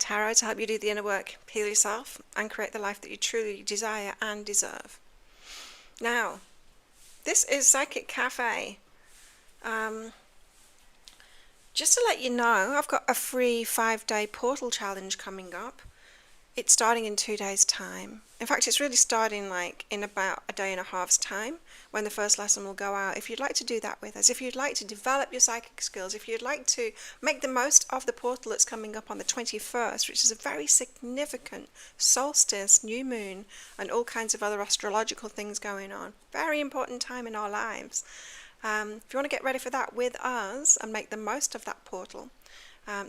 tarot to help you do the inner work, heal yourself, and create the life that you truly desire and deserve. Now, this is Psychic Café. Just to let you know, I've got a free 5-day portal challenge coming up. It's starting in 2 days' time. In fact, it's really starting like in about a day and a half's time when the first lesson will go out. If you'd like to do that with us, if you'd like to develop your psychic skills, if you'd like to make the most of the portal that's coming up on the 21st, which is a very significant solstice, new moon, and all kinds of other astrological things going on. Very important time in our lives. If you want to get ready for that with us and make the most of that portal,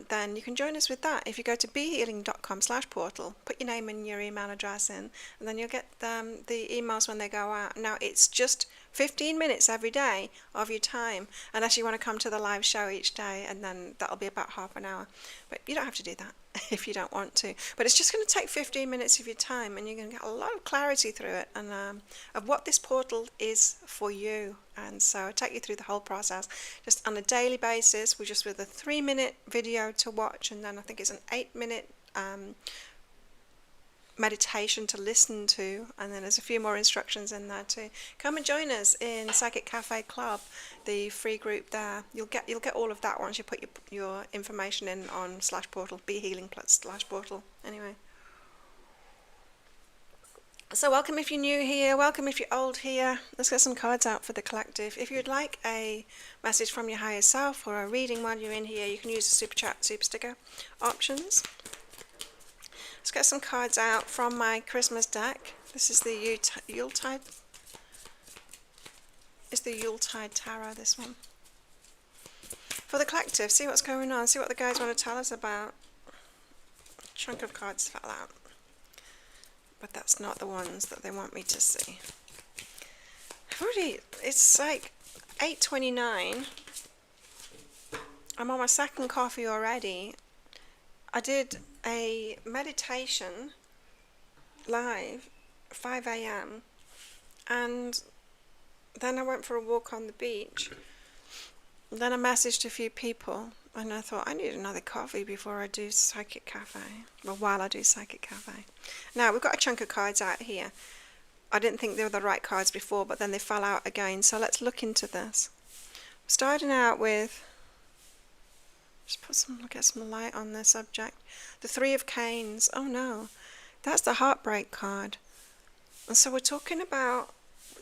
then you can join us with that. If you go to behealing.com/portal, put your name and your email address in, and then you'll get the emails when they go out. Now, it's just 15 minutes every day of your time, unless you want to come to the live show each day, and then that'll be about half an hour. But you don't have to do that if you don't want to. But it's just going to take 15 minutes of your time, and you're going to get a lot of clarity through it, and of what this portal is for you. And so I'll take you through the whole process just on a daily basis, with a 3-minute video to watch, and then I think it's an 8-minute meditation to listen to, and then there's a few more instructions in there too. Come and join us in Psychic Café Club, the free group there. You'll get all of that once you put your information in on /portal, behealing+/portal. Anyway. So welcome if you're new here, welcome if you're old here. Let's get some cards out for the collective. If you'd like a message from your higher self or a reading while you're in here, you can use the super chat, super sticker options. Let's get some cards out from my Christmas deck. This is the Yuletide. It's the Yuletide Tarot, this one. For the collective, see what's going on, see what the guys want to tell us about. A chunk of cards fell out, but that's not the ones that they want me to see. It's like 8:29. I'm on my second coffee already. I did a meditation live 5 a.m. and then I went for a walk on the beach. Then I messaged a few people, and I thought I need another coffee before I do Psychic Café. Well, while I do Psychic Café. Now, we've got a chunk of cards out here. I didn't think they were the right cards before, but then they fell out again. So let's look into this. Starting out with, get some light on the subject. The 3 of Canes. Oh no, that's the heartbreak card. And so we're talking about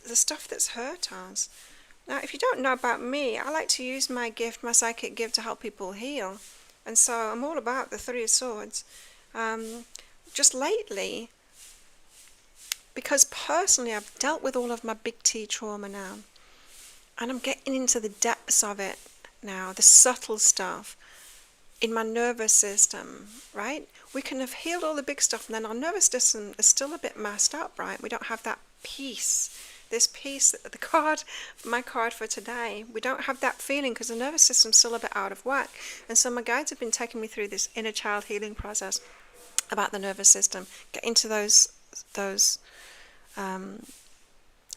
the stuff that's hurt us. Now, if you don't know about me, I like to use my gift, my psychic gift, to help people heal. And so I'm all about the 3 of Swords. Just lately, because personally I've dealt with all of my big T trauma now, and I'm getting into the depths of it now, the subtle stuff in my nervous system, right? We can have healed all the big stuff, and then our nervous system is still a bit messed up, right? We don't have that peace. This piece, my card for today, we don't have that feeling because the nervous system's still a bit out of whack. And so my guides have been taking me through this inner child healing process about the nervous system. Get into those.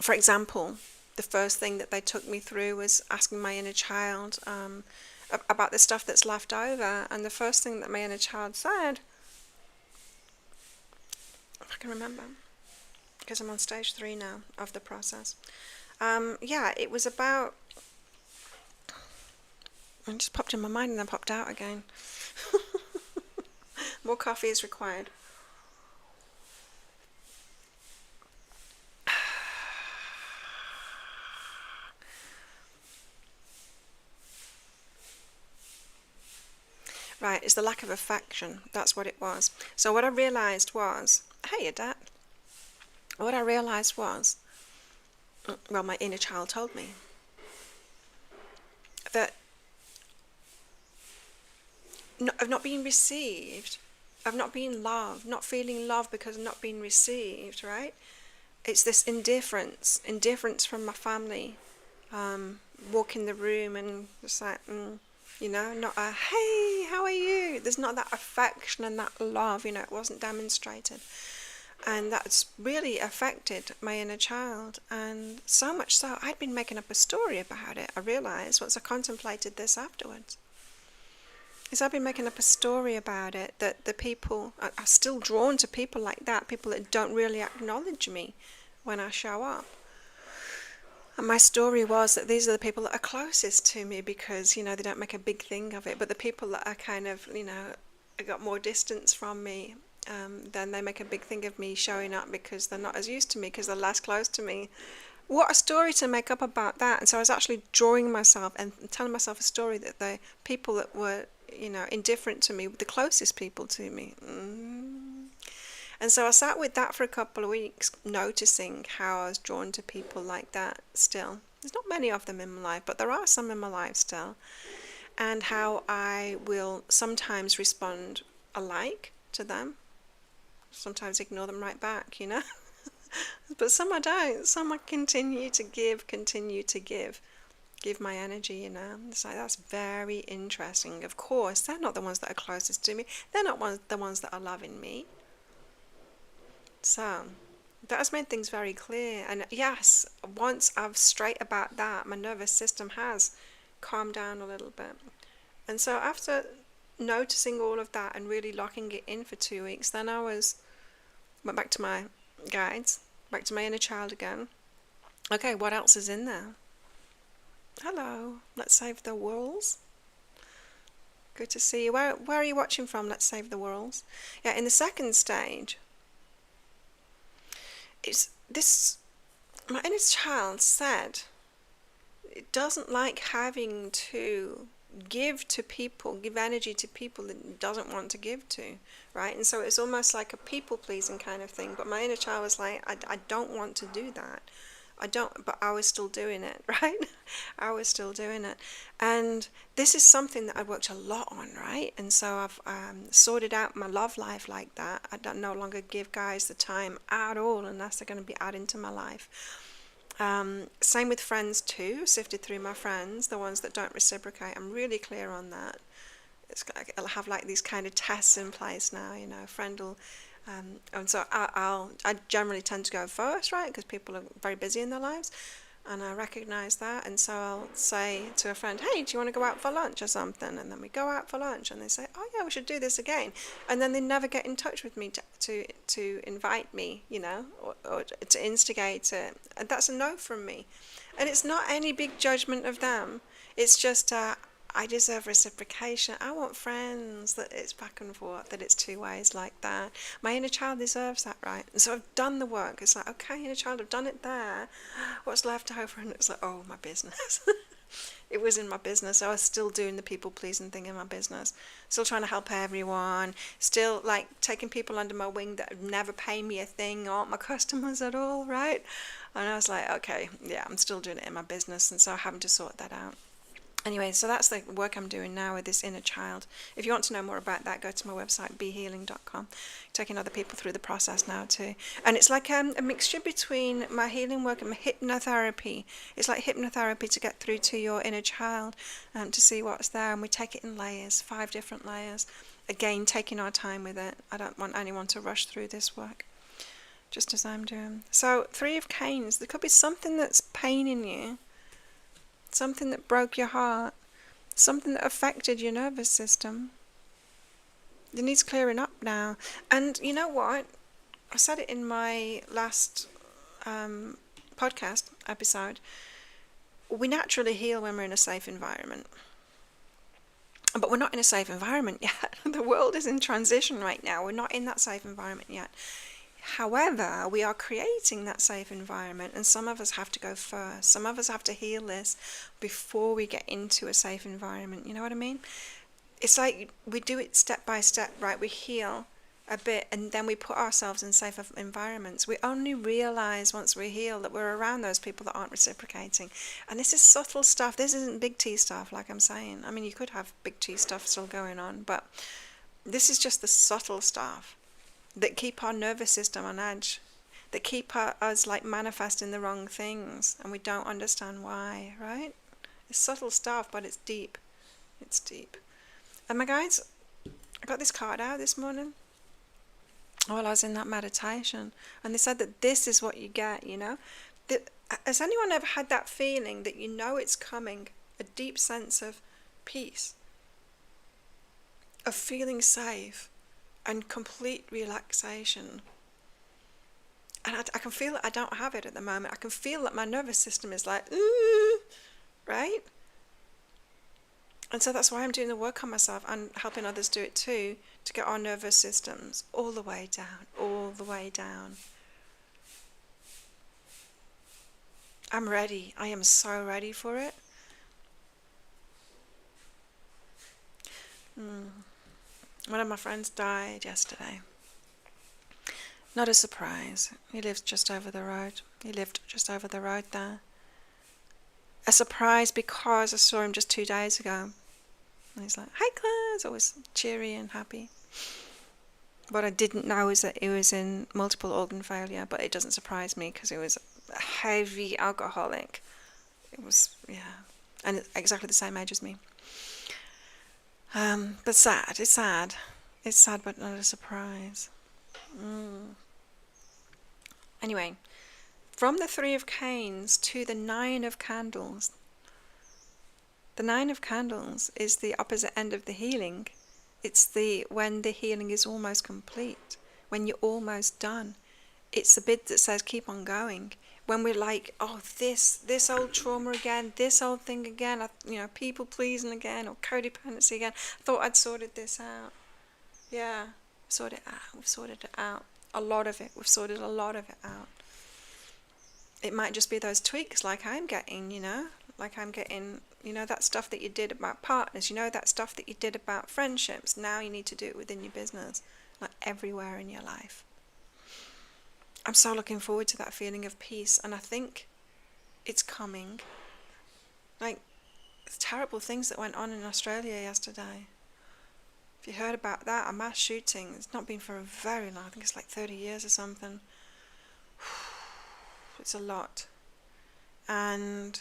For example, the first thing that they took me through was asking my inner child about the stuff that's left over. And the first thing that my inner child said, if I can remember, because I'm on stage 3 now of the process. Yeah, it was about, it just popped in my mind and then popped out again. More coffee is required. Right, it's the lack of affection. That's what it was. So what I realised was, hey, Dad. What I realised was, well, my inner child told me that of not being received, of not being loved, not feeling love because of not being received, right? It's this indifference from my family. Walk in the room and just like, not a, hey, how are you? There's not that affection and that love, it wasn't demonstrated. And that's really affected my inner child. And so much so, I'd been making up a story about it, I realised, once I contemplated this afterwards. is I've been making up a story about it, that the people are still drawn to people like that, people that don't really acknowledge me when I show up. And my story was that these are the people that are closest to me because, they don't make a big thing of it. But the people that are kind of, got more distance from me, then they make a big thing of me showing up because they're not as used to me, because they're less close to me. What a story to make up about that. And so I was actually drawing myself and telling myself a story that the people that were, indifferent to me were the closest people to me. And so I sat with that for a couple of weeks, noticing how I was drawn to people like that still. There's not many of them in my life, but there are some in my life still. And how I will sometimes respond alike to them, sometimes ignore them right back, But some I don't. Some I continue to give my energy, It's like, that's very interesting. Of course, they're not the ones that are closest to me. They're not the ones that are loving me. So that has made things very clear. And yes, once I've straight about that, my nervous system has calmed down a little bit. And so after noticing all of that and really locking it in for 2 weeks, then I went back to my guides, back to my inner child again. Okay, what else is in there? Hello, let's save the worlds. Good to see you. Where are you watching from? Let's save the worlds. Yeah, in the second stage, my inner child said it doesn't like having to give energy to people that it doesn't want to give to, right? And so it's almost like a people pleasing kind of thing. But my inner child was like, I don't want to do that. But I was still doing it, right? I was still doing it. And this is something that I worked a lot on, right? And so I've sorted out my love life like that. I don't no longer give guys the time at all unless they're going to be adding to my life. Same with friends too. Sifted through my friends, the ones that don't reciprocate. I'm really clear on that. I'll have like these kind of tests in place now, a friend will and so I generally tend to go first, right? Because people are very busy in their lives, and I recognize that. And so I'll say to a friend, "Hey, do you want to go out for lunch or something?" And then we go out for lunch, and they say, "Oh yeah, we should do this again." And then they never get in touch with me to invite me, or to instigate it. And that's a no from me. And it's not any big judgment of them. It's just I deserve reciprocation. I want friends that it's back and forth, that it's two ways like that. My inner child deserves that, right? And so I've done the work. It's like, okay, inner child, I've done it there. What's left over? And it's like, oh, my business. It was in my business. I was still doing the people pleasing thing in my business. Still trying to help everyone. Still like taking people under my wing that would never pay me a thing, aren't my customers at all, right? And I was like, okay, yeah, I'm still doing it in my business. And so I'm having to sort that out. Anyway, so that's the work I'm doing now with this inner child. If you want to know more about that, go to my website, behealing.com. Taking other people through the process now too. And it's like a mixture between my healing work and my hypnotherapy. It's like hypnotherapy to get through to your inner child, to see what's there. And we take it in layers, 5 different layers. Again, taking our time with it. I don't want anyone to rush through this work, just as I'm doing. So 3 of Canes, there could be something that's paining you. Something that broke your heart, something that affected your nervous system. It needs clearing up now. And you know what? I said it in my last podcast episode. We naturally heal when we're in a safe environment. But we're not in a safe environment yet. The world is in transition right now. We're not in that safe environment yet. However, we are creating that safe environment, and some of us have to go first. Some of us have to heal this before we get into a safe environment. You know what I mean? It's like we do it step by step, right? We heal a bit, and then we put ourselves in safer environments. We only realize once we heal that we're around those people that aren't reciprocating. And this is subtle stuff. This isn't big T stuff, like I'm saying. I mean, you could have big T stuff still going on, but this is just the subtle stuff that keep our nervous system on edge, that keep us like manifesting the wrong things, and we don't understand why, right? It's subtle stuff, but it's deep. It's deep. And my guides, I got this card out this morning while I was in that meditation, and they said that this is what you get, Has anyone ever had that feeling that it's coming, a deep sense of peace? of feeling safe and complete relaxation. And I can feel that I don't have it at the moment. I can feel that my nervous system is like, ooh, right? And so that's why I'm doing the work on myself and helping others do it too, to get our nervous systems all the way down, all the way down. I'm ready. I am so ready for it. One of my friends died yesterday. Not a surprise. He lived just over the road. There. A surprise because I saw him just 2 days ago. And he's like, "Hi Claire," always cheery and happy. What I didn't know is that he was in multiple organ failure, but it doesn't surprise me because he was a heavy alcoholic. It was, yeah, and exactly the same age as me. But sad, it's sad. It's sad, but not a surprise. Anyway, from the 3 of Canes to the 9 of Candles. The 9 of Candles is the opposite end of the healing. It's when the healing is almost complete, when you're almost done. It's the bit that says keep on going. When we're like, oh, this old trauma again, this old thing again, people pleasing again, or codependency again. I thought I'd sorted this out. Yeah, we've sorted it out. A lot of it. We've sorted a lot of it out. It might just be those tweaks like I'm getting, that stuff that you did about partners, that stuff that you did about friendships. Now you need to do it within your business, like everywhere in your life. I'm so looking forward to that feeling of peace, and I think it's coming. Like, it's terrible things that went on in Australia yesterday. If you heard about that, a mass shooting, it's not been for a very long, I think it's like 30 years or something. It's a lot. And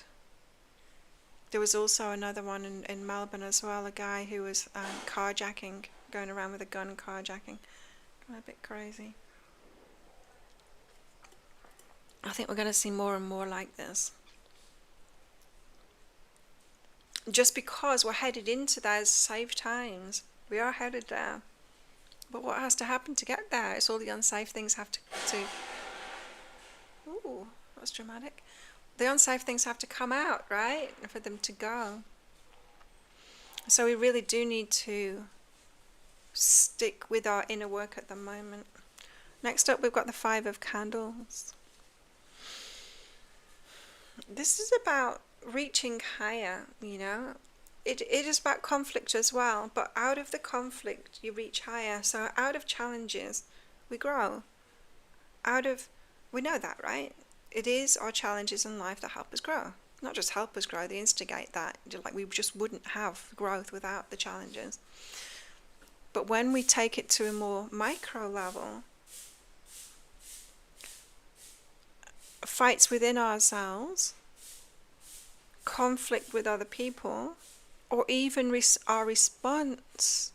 there was also another one in Melbourne as well, a guy who was carjacking, going around with a gun and carjacking. A bit crazy. I think we're going to see more and more like this. Just because we're headed into those safe times, we are headed there. But what has to happen to get there? It's all the unsafe things have to ooh, that was dramatic. The unsafe things have to come out, right? For them to go. So we really do need to stick with our inner work at the moment. Next up, we've got the 5 of Candles. This is about reaching higher, It is about conflict as well, but out of the conflict, you reach higher. So out of challenges, we grow. We know that, right? It is our challenges in life that help us grow. Not just help us grow, they instigate that. Like, we just wouldn't have growth without the challenges. But when we take it to a more micro level, fights within ourselves, conflict with other people, or even our response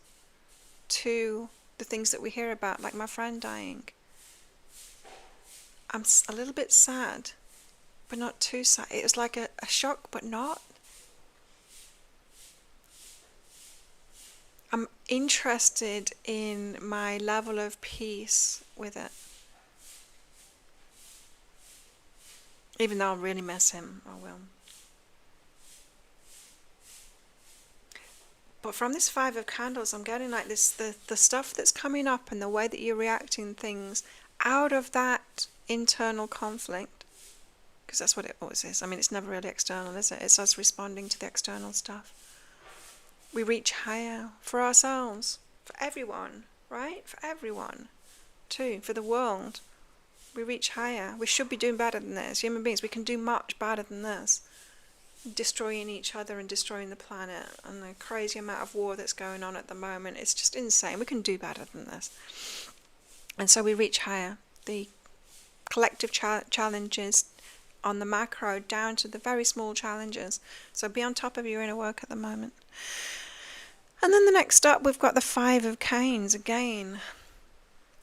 to the things that we hear about, like my friend dying. I'm a little bit sad, but not too sad. It was like a shock, but not. I'm interested in my level of peace with it. Even though I'll really miss him, I will. But from this 5 of Candles, I'm getting like this, the stuff that's coming up and the way that you're reacting things out of that internal conflict. Because that's what it always is. I mean, it's never really external, is it? It's us responding to the external stuff. We reach higher for ourselves, for everyone, right? For everyone, too, for the world. We reach higher. We should be doing better than this. Human beings, we can do much better than this. Destroying each other and destroying the planet and the crazy amount of war that's going on at the moment. It's just insane. We can do better than this. And so we reach higher. The collective challenges on the macro down to the very small challenges. So be on top of your inner work at the moment. And then the next up, we've got the 5 of Canes again.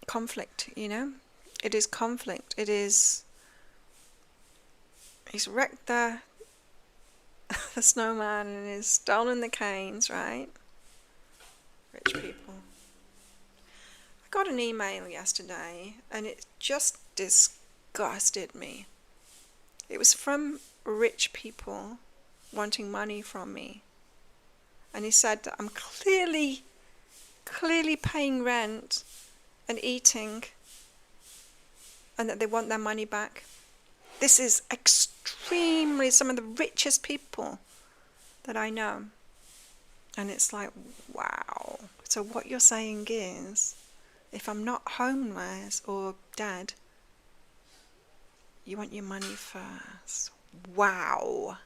Conflict, It is conflict. It is... He's wrecked the snowman and he's stolen the canes, right? Rich people. I got an email yesterday and it just disgusted me. It was from rich people wanting money from me. And he said that I'm clearly paying rent and eating, and that they want their money back. This is extremely some of the richest people that I know. And it's like, wow. So what you're saying is, if I'm not homeless or dead, you want your money first. Wow.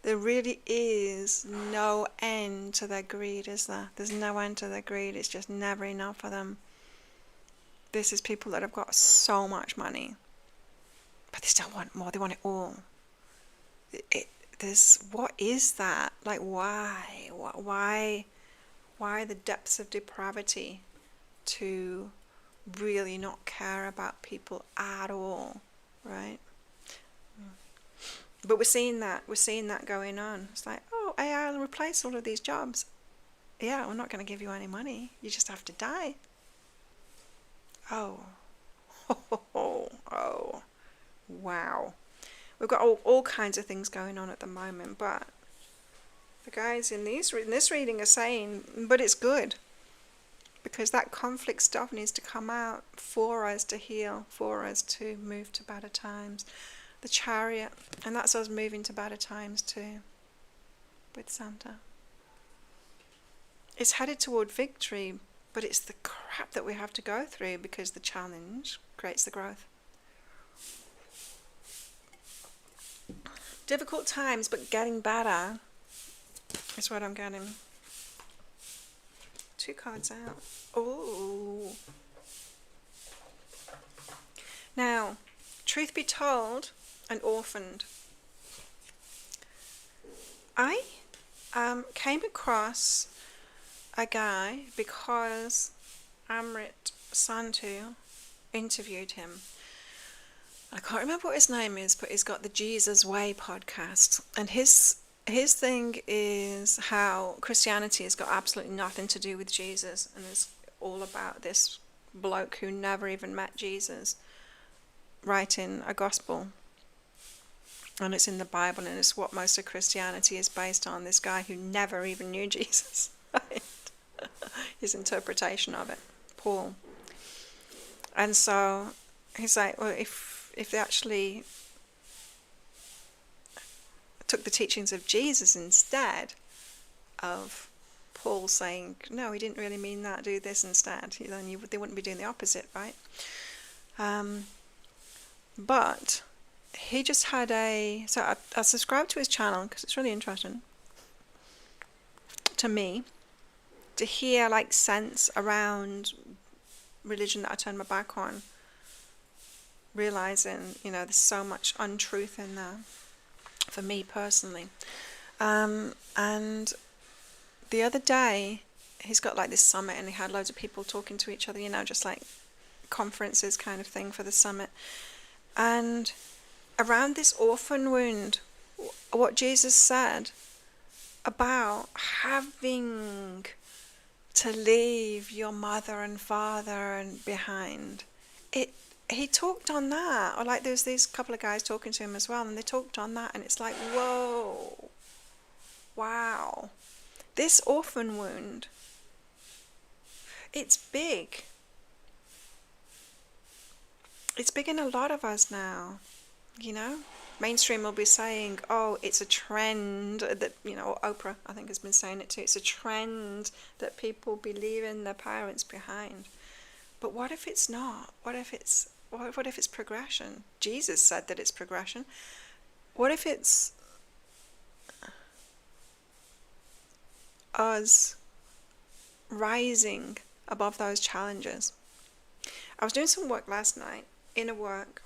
There really is no end to their greed, is there? There's no end to their greed. It's just never enough for them. This is people that have got so much money, but they still want more. They want it all. What is that? Like, why? Why the depths of depravity to really not care about people at all, right? But we're seeing that going on. It's like, oh, AI will replace all of these jobs. Yeah, we're not going to give you any money. You just have to die. Oh, oh, wow. We've got all kinds of things going on at the moment, but the guys in this reading are saying, but it's good, because that conflict stuff needs to come out for us to heal, for us to move to better times. The Chariot, and that's us moving to better times too, with Santa. It's headed toward victory, but it's the crap that we have to go through, because the challenge creates the growth. Difficult times, but getting better is what I'm getting. 2 cards out. Oh. Now, truth be told, and orphaned. I came across a guy because Amrit Santu interviewed him. I can't remember what his name is, but he's got the Jesus Way podcast, and his thing is how Christianity has got absolutely nothing to do with Jesus, and it's all about this bloke who never even met Jesus writing a gospel, and it's in the Bible, and it's what most of Christianity is based on, this guy who never even knew Jesus. Right? His interpretation of it, Paul. And so he's like, well, if they actually took the teachings of Jesus instead of Paul saying, no, he didn't really mean that, do this instead, then they wouldn't be doing the opposite, right? But he just had so I subscribed to his channel because it's really interesting to me to hear like sense around religion that I turned my back on, realizing, there's so much untruth in there for me personally. And the other day, he's got like this summit, and he had loads of people talking to each other, just like conferences kind of thing for the summit. And around this orphan wound, what Jesus said about having to leave your mother and father and behind, he talked on that. Or like there's these couple of guys talking to him as well, and they talked on that, and it's like, whoa, wow. This orphan wound, it's big. It's big in a lot of us now, Mainstream will be saying, oh, it's a trend that, or Oprah, I think, has been saying it too. It's a trend that people be leaving their parents behind. But what if it's not? What if it's progression? Jesus said that it's progression. What if it's us rising above those challenges? I was doing some work last night, inner work,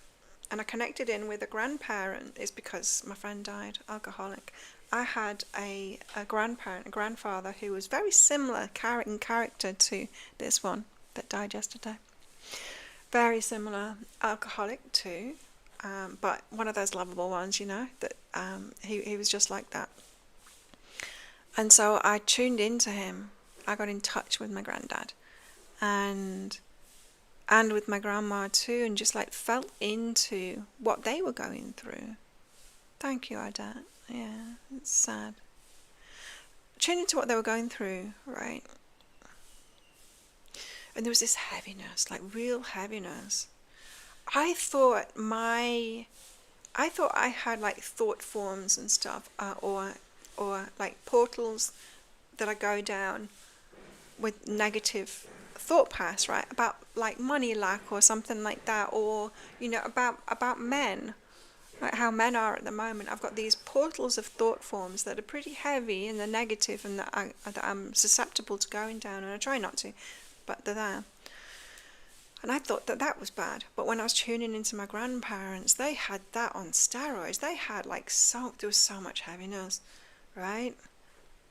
and I connected in with a grandparent. It's because my friend died, alcoholic. I had a grandfather who was very similar in character to this one that died yesterday. Very similar, alcoholic too, but one of those lovable ones, that he was just like that. And so I tuned into him, I got in touch with my granddad and with my grandma too, and just like felt into what they were going through. Thank you, Adat. Yeah, it's sad. Tune into what they were going through, right? And there was this heaviness, like real heaviness. I thought I had like thought forms and stuff, or like portals that I go down with negative thought paths, right? About like money lack or something like that, or about men, like how men are at the moment. I've got these portals of thought forms that are pretty heavy and they're negative, and that I'm susceptible to going down, and I try not to, but they're there. And I thought that was bad. But when I was tuning into my grandparents, they had that on steroids. They had there was so much heaviness, right?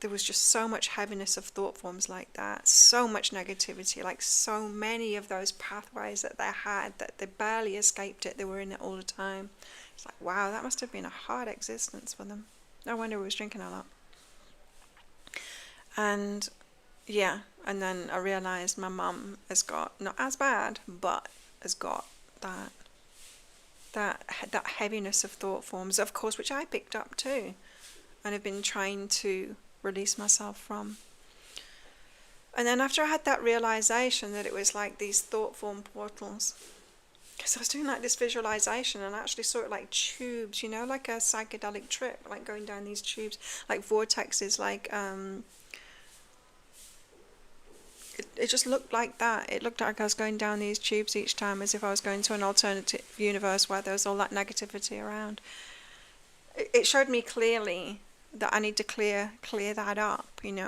There was just so much heaviness of thought forms like that. So much negativity, like so many of those pathways that they had that they barely escaped it. They were in it all the time. It's like, wow, that must have been a hard existence for them. No wonder we was drinking a lot. And yeah, and then I realised my mum has got, not as bad, but has got that heaviness of thought forms, of course, which I picked up too, and have been trying to release myself from. And then after I had that realisation that it was like these thought form portals, because I was doing like this visualisation and I actually saw it like tubes, like a psychedelic trip, like going down these tubes, like vortexes, like it just looked like that. It looked like I was going down these tubes each time, as if I was going to an alternative universe where there was all that negativity around. It showed me clearly that I need to clear that up,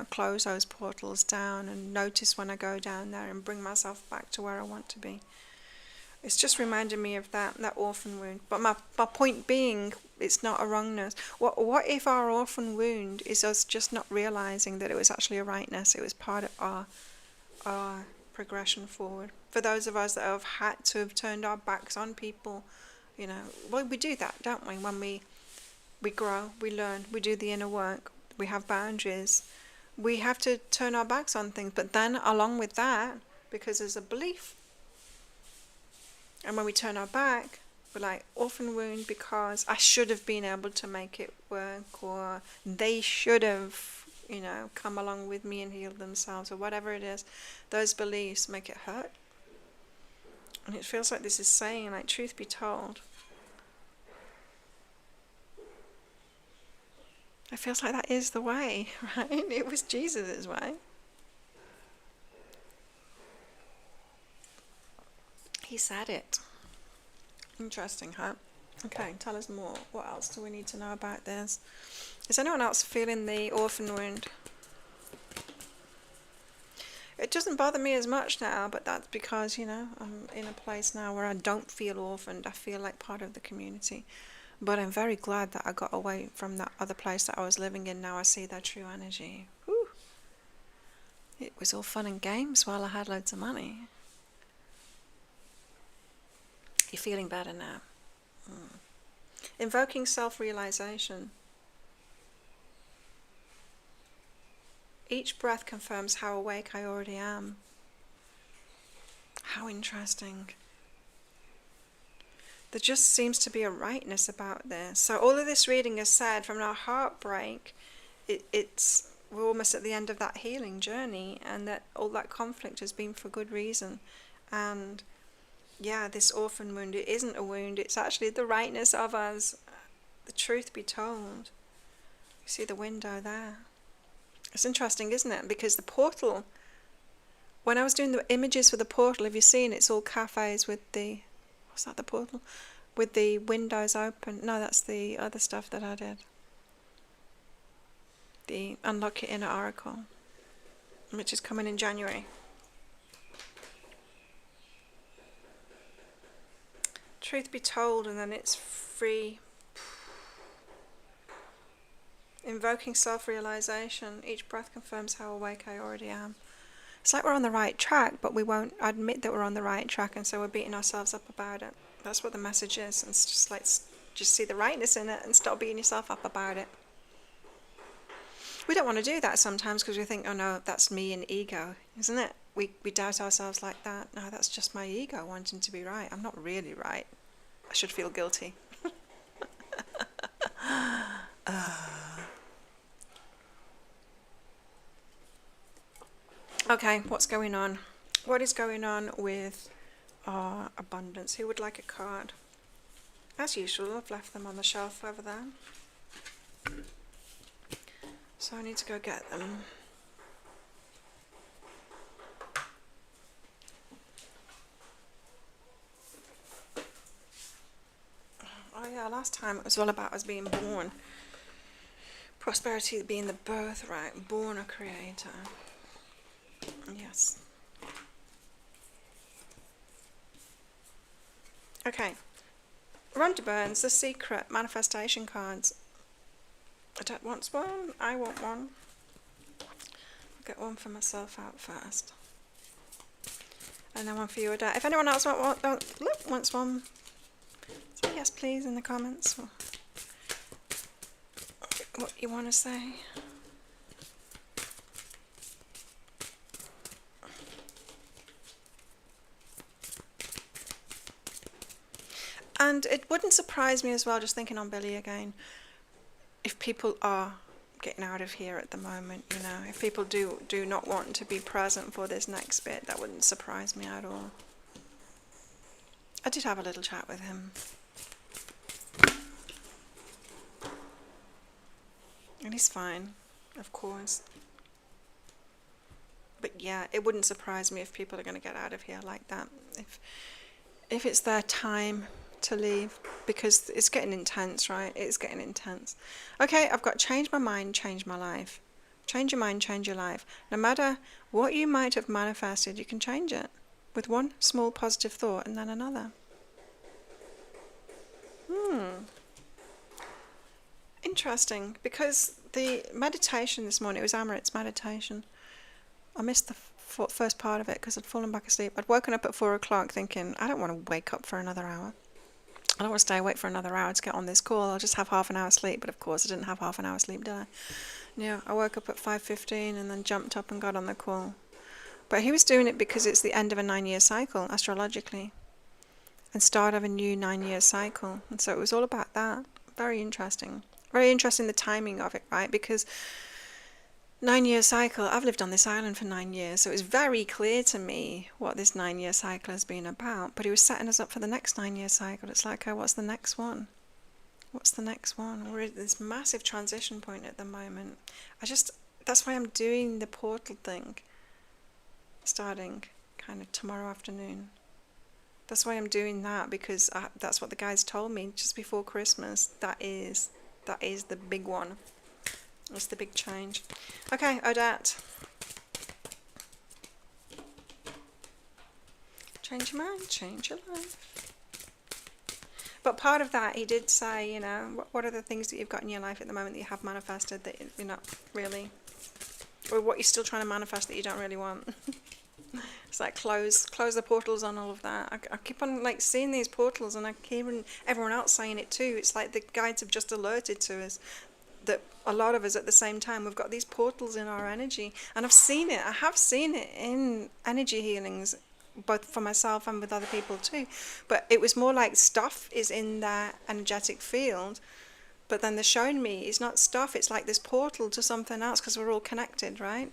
close those portals down and notice when I go down there and bring myself back to where I want to be. It's just reminded me of that orphan wound. But my point being, it's not a wrongness. What if our orphan wound is us just not realizing that it was actually a rightness? It was part of our progression forward. For those of us that have had to have turned our backs on people, well, we do that, don't we? When we grow, we learn, we do the inner work, we have boundaries, we have to turn our backs on things. But then along with that, because there's a belief, and when we turn our back, we're like, orphan wound because I should have been able to make it work, or they should have come along with me and healed themselves, or whatever it is. Those beliefs make it hurt. And it feels like this is saying, like, truth be told, it feels like that is the way, right? It was Jesus' way. He said it. Interesting, huh? Okay, tell us more. What else do we need to know about this? Is anyone else feeling the orphan wound? It doesn't bother me as much now, but that's because, I'm in a place now where I don't feel orphaned. I feel like part of the community. But I'm very glad that I got away from that other place that I was living in. Now I see their true energy. Whew. It was all fun and games while I had loads of money. You're feeling better now. Invoking self-realization. Each breath confirms how awake I already am. How interesting. There just seems to be a rightness about this. So all of this reading is said from our heartbreak. We're almost at the end of that healing journey, and that all that conflict has been for good reason. And yeah, this orphan wound, it isn't a wound, it's actually the rightness of us. The truth be told. You see the window there. It's interesting, isn't it? Because the portal, when I was doing the images for the portal, have you seen it's all cafes with the, what's that, the portal? With the windows open. No, that's the other stuff that I did. The Unlock Your Inner Oracle, which is coming in January. Truth be told, and then it's free. Invoking self-realization. Each breath confirms how awake I already am. It's like we're on the right track, but we won't admit that we're on the right track, and so we're beating ourselves up about it. That's what the message is. And it's just like, just see the rightness in it and stop beating yourself up about it. We don't want to do that sometimes because we think, oh no, that's me and ego, isn't it? We doubt ourselves like that. No, that's just my ego wanting to be right. I'm not really right. I should feel guilty. Okay, what's going on? What is going on with our abundance? Who would like a card? As usual, I've left them on the shelf over there. So I need to go get them. Oh yeah, last time it was all about us being born. Prosperity being the birthright, born a creator. Yes. Okay. Rhonda Burns, The Secret, manifestation cards. Dad wants one, I want one. I'll get one for myself out first. And then one for you, Dad. If anyone else wants one, say yes please in the comments. Or what you want to say. And it wouldn't surprise me as well, just thinking on Billy again, if people are getting out of here at the moment, you know, if people do not want to be present for this next bit, that wouldn't surprise me at all. I did have a little chat with him. And he's fine, of course. But yeah, it wouldn't surprise me if people are going to get out of here like that. If it's their time to leave, because it's getting intense, right? It's getting intense. Okay, I've got change my mind, change my life. Change your mind, change your life. No matter what you might have manifested, you can change it with one small positive thought and then another. Interesting, because the meditation this morning, it was Amrit's meditation. I missed the first part of it because I'd fallen back asleep. I'd woken up at 4 o'clock thinking, I don't want to wake up for another hour. I don't want to stay awake for another hour to get on this call. I'll just have half an hour sleep. But of course I didn't have half an hour sleep, did I? Yeah, I woke up at 5:15 and then jumped up and got on the call. But he was doing it because it's the end of a 9-year cycle, astrologically. And start of a new 9-year cycle. And so it was all about that. Very interesting. Very interesting the timing of it, right? Because 9-year cycle, I've lived on this island for 9 years, so it was very clear to me what this 9-year cycle has been about. But he was setting us up for the next 9-year cycle. It's like, oh, what's the next one? What's the next one? We're at this massive transition point at the moment. That's why I'm doing the portal thing, starting kind of tomorrow afternoon. That's why I'm doing that, because that's what the guys told me just before Christmas. That is the big one. It's the big change. Okay, Odette. Change your mind, change your life. But part of that, he did say, you know, what are the things that you've got in your life at the moment that you have manifested that you're not really, or what you're still trying to manifest that you don't really want. It's like close the portals on all of that. I keep on like seeing these portals, and I keep hearing everyone else saying it too. It's like the guides have just alerted to us that a lot of us at the same time, we've got these portals in our energy. And I have seen it in energy healings, both for myself and with other people too. But it was more like stuff is in that energetic field, but then they're showing me it's not stuff, it's like this portal to something else, because we're all connected, right?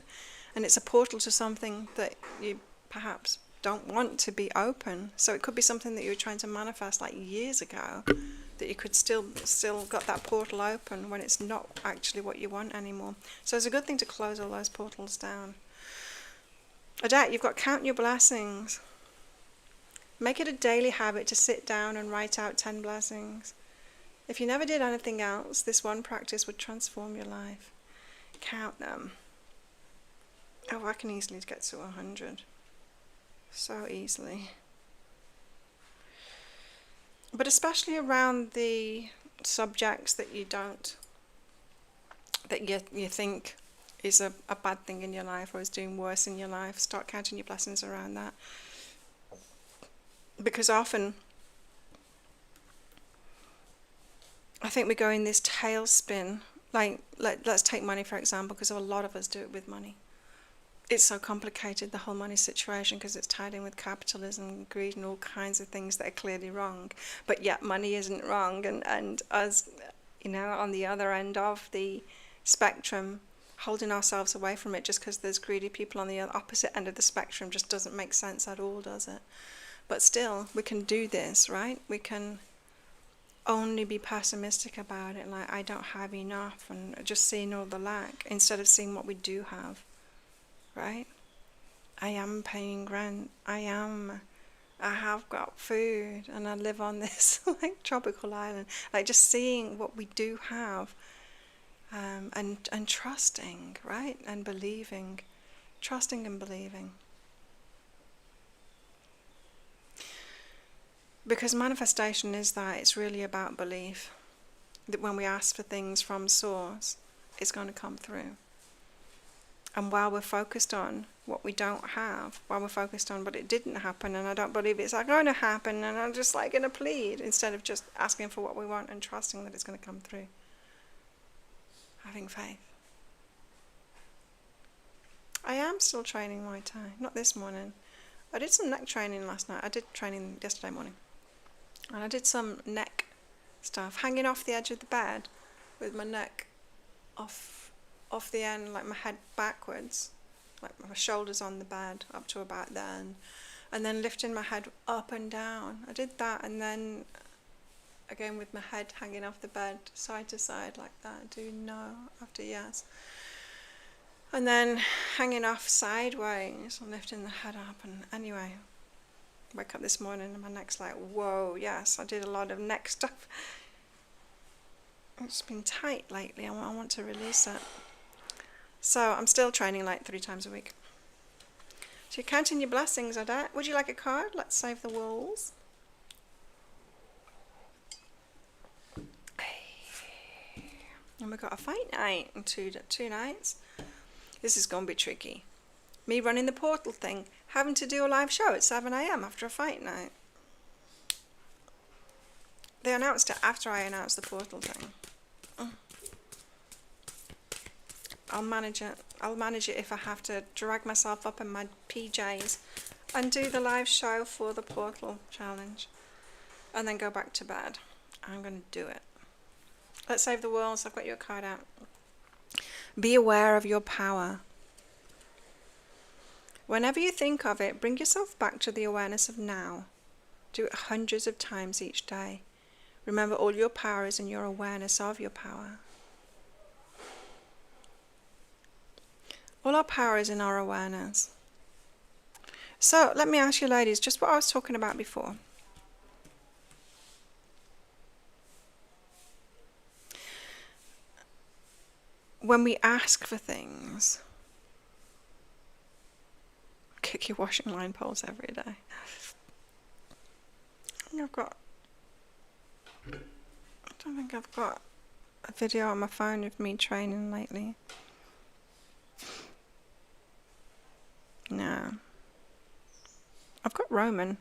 And it's a portal to something that you perhaps don't want to be open. So it could be something that you were trying to manifest like years ago, that you could still got that portal open when it's not actually what you want anymore. So it's a good thing to close all those portals down. Odette, you've got count your blessings. Make it a daily habit to sit down and write out 10 blessings. If you never did anything else, this one practice would transform your life. Count them. Oh, I can easily get to 100. So easily. But especially around the subjects that you think is a bad thing in your life or is doing worse in your life, start counting your blessings around that. Because often I think we go in this tailspin Like, let's take money for example, because a lot of us do it with money. It's so complicated, the whole money situation, because it's tied in with capitalism, greed, and all kinds of things that are clearly wrong. But yet money isn't wrong, and us, on the other end of the spectrum, holding ourselves away from it just because there's greedy people on the opposite end of the spectrum just doesn't make sense at all, does it? But still, we can do this, right? We can only be pessimistic about it, like I don't have enough, and just seeing all the lack instead of seeing what we do have, right? I am paying rent. I have got food, and I live on this like tropical island. Like just seeing what we do have, and trusting, right, and believing, trusting and believing. Because manifestation is that it's really about belief. That when we ask for things from Source, it's going to come through. And while we're focused on what we don't have, while we're focused on but it didn't happen and I don't believe it's going to happen, and I'm just like going to plead instead of just asking for what we want and trusting that it's going to come through. Having faith. I am still training Muay Thai. Not this morning. I did some neck training last night. I did training yesterday morning. And I did some neck stuff, hanging off the edge of the bed with my neck off the end, like my head backwards, like my shoulders on the bed up to about then, and then lifting my head up and down. I did that, and then again with my head hanging off the bed side to side like that. Do no after yes. And then hanging off sideways and lifting the head up. And anyway, wake up this morning and my neck's like, whoa, yes, I did a lot of neck stuff. It's been tight lately. I want to release it. So I'm still training like 3 times a week. So you're counting your blessings, Odette. Would you like a card? Let's save the walls. And we've got a fight night in two nights. This is going to be tricky. Me running the portal thing, having to do a live show at 7 a.m. after a fight night. They announced it after I announced the portal thing. I'll manage it. I'll manage it if I have to drag myself up in my PJs and do the live show for the portal challenge. And then go back to bed. I'm going to do it. Let's save the world. I've got your card out. Be aware of your power. Whenever you think of it, bring yourself back to the awareness of now. Do it hundreds of times each day. Remember, all your power is in your awareness of your power. All our power is in our awareness. So, let me ask you ladies, just what I was talking about before. When we ask for things, kick your washing line poles every day. I don't think I've got a video on my phone of me training lately. No. I've got Roman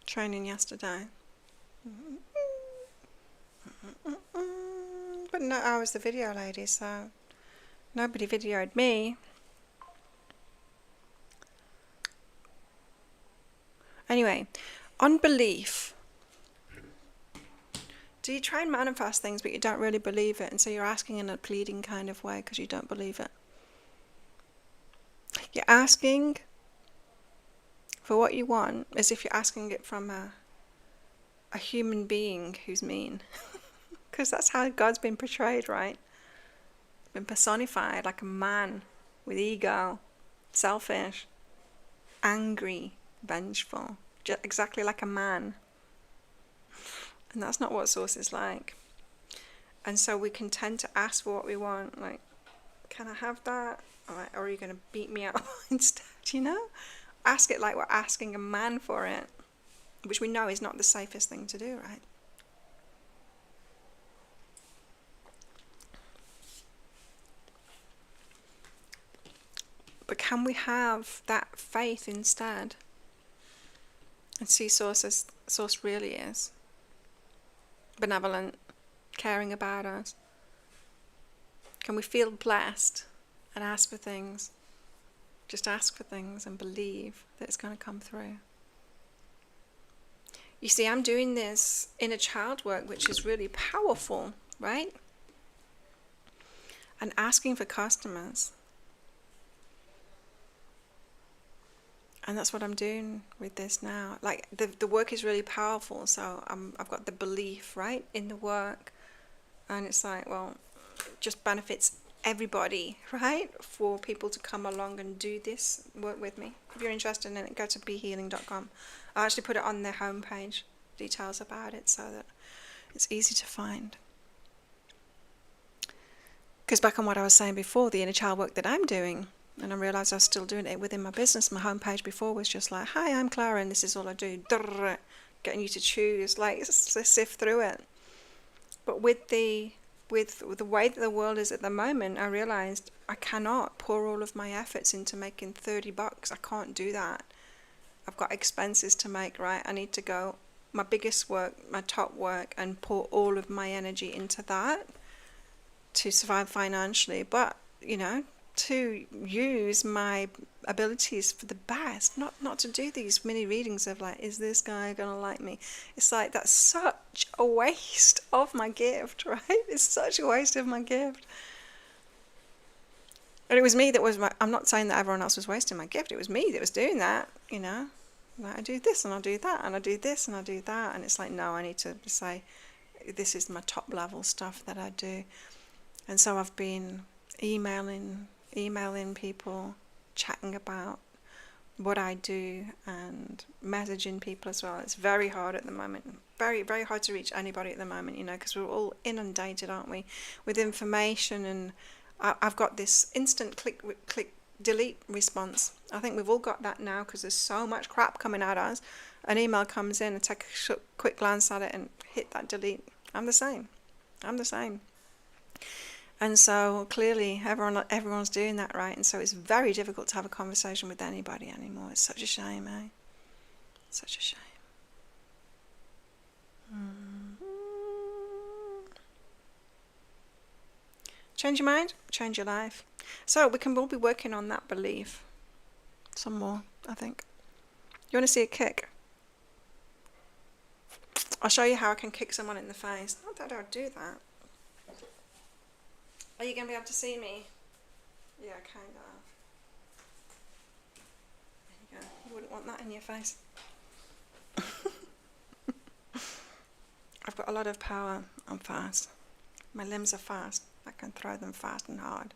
training yesterday. But no, I was the video lady, so nobody videoed me. Anyway, on belief. Do you try and manifest things but you don't really believe it, and so you're asking in a pleading kind of way because you don't believe it? You're asking for what you want as if you're asking it from a human being who's mean. Because that's how God's been portrayed, right? Been personified like a man with ego, selfish, angry, vengeful, exactly like a man. And that's not what Source is like. And so we can tend to ask for what we want, like, can I have that? Or are you going to beat me up instead, Ask it like we're asking a man for it, which we know is not the safest thing to do, right? But can we have that faith instead? And see Source as Source really is. Benevolent, caring about us, Can we feel blessed and ask for things? Just ask for things and believe that it's going to come through. You see, I'm doing this inner child work, which is really powerful, right? And asking for customers. And that's what I'm doing with this now. Like, the work is really powerful, so I've got the belief, right, in the work. And it's like, well, it just benefits everybody, right, for people to come along and do this work with me. If you're interested in it, go to behealing.com. I actually put it on their homepage, details about it, so that it's easy to find. Because back on what I was saying before, the inner child work that I'm doing, and I realised I was still doing it within my business. My homepage before was just like, hi, I'm Clara, and this is all I do. Getting you to choose, like, sift through it. But with the way that the world is at the moment, I realised I cannot pour all of my efforts into making $30. I can't do that. I've got expenses to make, right? I need to go my biggest work, my top work, and pour all of my energy into that to survive financially. But, you know, to use my abilities for the best, not to do these mini readings of like, is this guy gonna like me? It's like, that's such a waste of my gift, right? It's such a waste of my gift. And it was me that was I'm not saying that everyone else was wasting my gift, it was me that was doing that, you know. Like, I do this and I do that and I do this and I do that, and it's like, no, I need to say, this is my top level stuff that I do. And so I've been emailing people, chatting about what I do, and messaging people as well. It's very hard at the moment, very, very hard to reach anybody at the moment, you know, because we're all inundated, aren't we, with information. And I've got this instant click, delete response. I think we've all got that now, because there's so much crap coming at us. An email comes in, and take a quick glance at it and hit that delete. I'm the same. And so clearly everyone's doing that, right? And so it's very difficult to have a conversation with anybody anymore. It's such a shame, eh? Such a shame. Change your mind, change your life. So we can all be working on that belief some more, I think. You want to see a kick? I'll show you how I can kick someone in the face. Not that I'll do that. Are you going to be able to see me? Yeah, kind of. There you go. You wouldn't want that in your face. I've got a lot of power. I'm fast. My limbs are fast. I can throw them fast and hard.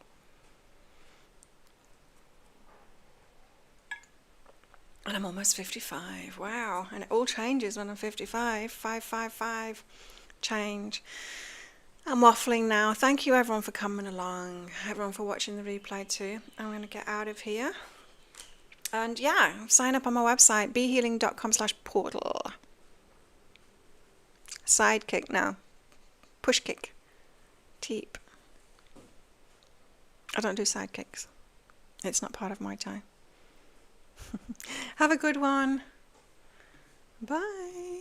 And I'm almost 55. Wow. And it all changes when I'm 55. 555. Change. I'm waffling now. Thank you everyone for coming along, everyone for watching the replay too. I'm going to get out of here. And yeah, sign up on my website, behealing.com/portal. Sidekick now. Push kick. Teep. I don't do sidekicks. It's not part of my time. Have a good one. Bye.